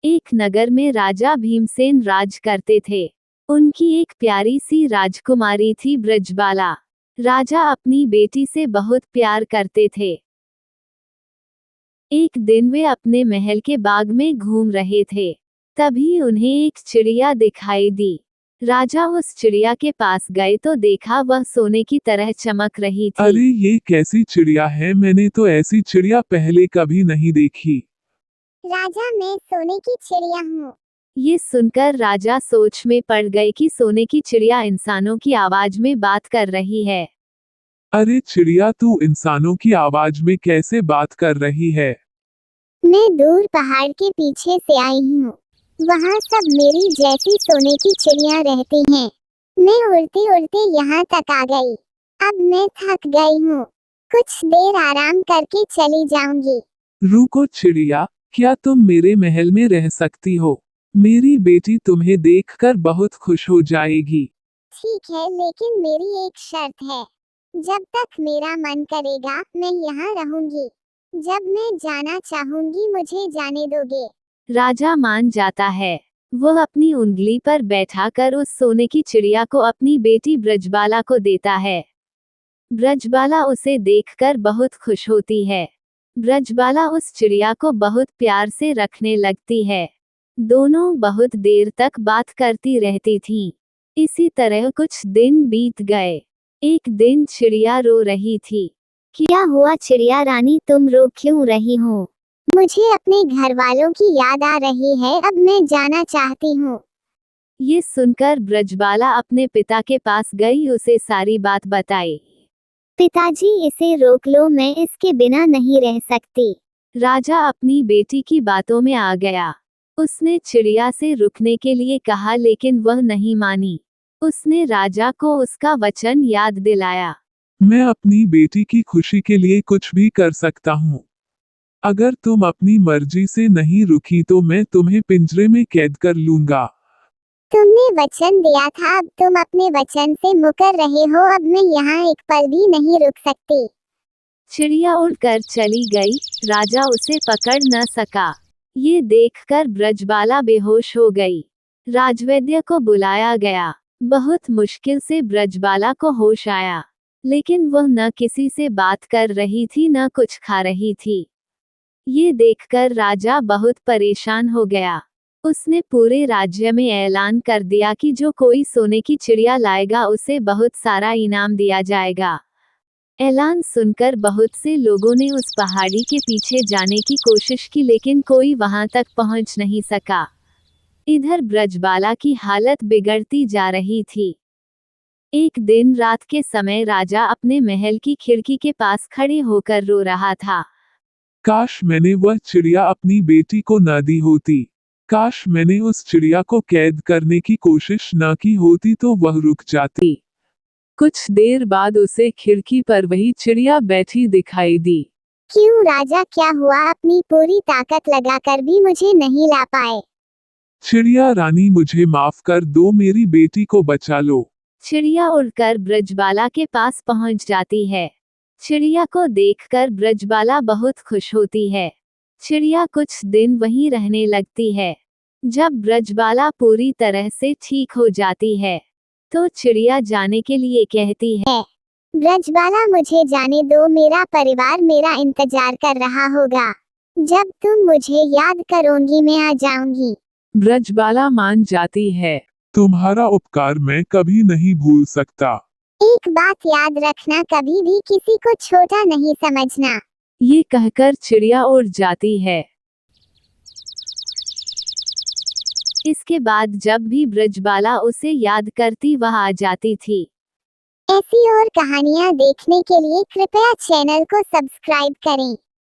एक नगर में राजा भीमसेन राज करते थे। उनकी एक प्यारी सी राजकुमारी थी ब्रजबाला। राजा अपनी बेटी से बहुत प्यार करते थे। एक दिन वे अपने महल के बाग में घूम रहे थे। तभी उन्हें एक चिड़िया दिखाई दी। राजा उस चिड़िया के पास गए तो देखा वह सोने की तरह चमक रही थी। अरे ये कैसी चिड़िया है, मैंने तो ऐसी चिड़िया पहले कभी नहीं देखी। राजा, मैं सोने की चिड़िया हूँ। ये सुनकर राजा सोच में पड़ गए कि सोने की चिड़िया इंसानों की आवाज में बात कर रही है। अरे चिड़िया, तू इंसानों की आवाज में कैसे बात कर रही है? मैं दूर पहाड़ के पीछे से आई हूँ। वहाँ सब मेरी जैसी सोने की चिड़िया रहती हैं। मैं उड़ते उड़ते यहाँ तक आ गई। अब मैं थक गई हूँ। कुछ देर आराम करके चली जाऊंगी। रुको चिड़िया, क्या तुम मेरे महल में रह सकती हो? मेरी बेटी तुम्हें देखकर बहुत खुश हो जाएगी। ठीक है, लेकिन मेरी एक शर्त है। जब तक मेरा मन करेगा मैं यहाँ रहूंगी। जब मैं जाना चाहूंगी मुझे जाने दोगे? राजा मान जाता है। वह अपनी उंगली पर बैठाकर उस सोने की चिड़िया को अपनी बेटी ब्रजबाला को देता है। ब्रजबाला उसे देखकर बहुत खुश होती है। ब्रजबाला उस चिड़िया को बहुत प्यार से रखने लगती है। दोनों बहुत देर तक बात करती रहती थीं। इसी तरह कुछ दिन बीत गए। एक दिन चिड़िया रो रही थी। क्या हुआ चिड़िया रानी, तुम रो क्यों रही हो? मुझे अपने घर वालों की याद आ रही है, अब मैं जाना चाहती हूँ। ये सुनकर ब्रजबाला अपने पिता के पास गई, उसे सारी बात बताई। पिताजी, इसे रोक लो, मैं इसके बिना नहीं रह सकती। राजा अपनी बेटी की बातों में आ गया। उसने चिड़िया से रुकने के लिए कहा, लेकिन वह नहीं मानी। उसने राजा को उसका वचन याद दिलाया। मैं अपनी बेटी की खुशी के लिए कुछ भी कर सकता हूँ। अगर तुम अपनी मर्जी से नहीं रुकी तो मैं तुम्हें पिंजरे में कैद कर लूंगा। तुमने वचन दिया था, अब तुम अपने वचन से मुकर रहे हो। अब मैं यहाँ एक पल भी नहीं रुक सकती। चिड़िया उड़कर चली गई। राजा उसे पकड़ न सका। ये देखकर ब्रजबाला बेहोश हो गई। राजवैद्य को बुलाया गया। बहुत मुश्किल से ब्रजबाला को होश आया, लेकिन वह न किसी से बात कर रही थी न कुछ खा रही थी। ये देखकर राजा बहुत परेशान हो गया। उसने पूरे राज्य में ऐलान कर दिया कि जो कोई सोने की चिड़िया लाएगा उसे बहुत सारा इनाम दिया जाएगा। ऐलान सुनकर बहुत से लोगों ने उस पहाड़ी के पीछे जाने की कोशिश की, लेकिन कोई वहां तक पहुंच नहीं सका। इधर ब्रजबाला की हालत बिगड़ती जा रही थी। एक दिन रात के समय राजा अपने महल की खिड़की के पास खड़े होकर रो रहा था। काश मैंने वह चिड़िया अपनी बेटी को न दी होती। काश मैंने उस चिड़िया को कैद करने की कोशिश न की होती तो वह रुक जाती। कुछ देर बाद उसे खिड़की पर वही चिड़िया बैठी दिखाई दी। क्यों राजा, क्या हुआ? अपनी पूरी ताकत लगाकर भी मुझे नहीं ला पाए। चिड़िया रानी, मुझे माफ कर दो, मेरी बेटी को बचा लो। चिड़िया उड़कर ब्रजबाला के पास पहुंच जाती है। चिड़िया को देखकर ब्रजबाला बहुत खुश होती है। चिड़िया कुछ दिन वहीं रहने लगती है। जब ब्रजबाला पूरी तरह से ठीक हो जाती है तो चिड़िया जाने के लिए कहती है, ब्रजबाला मुझे जाने दो, मेरा परिवार मेरा इंतजार कर रहा होगा। जब तुम मुझे याद करोगी मैं आ जाऊंगी। ब्रजबाला मान जाती है। तुम्हारा उपकार मैं कभी नहीं भूल सकता। एक बात याद रखना, कभी भी किसी को छोटा नहीं समझना। ये कहकर चिड़िया उड़ जाती है। इसके बाद जब भी ब्रजबाला उसे याद करती वह आ जाती थी। ऐसी और कहानियाँ देखने के लिए कृपया चैनल को सब्सक्राइब करें।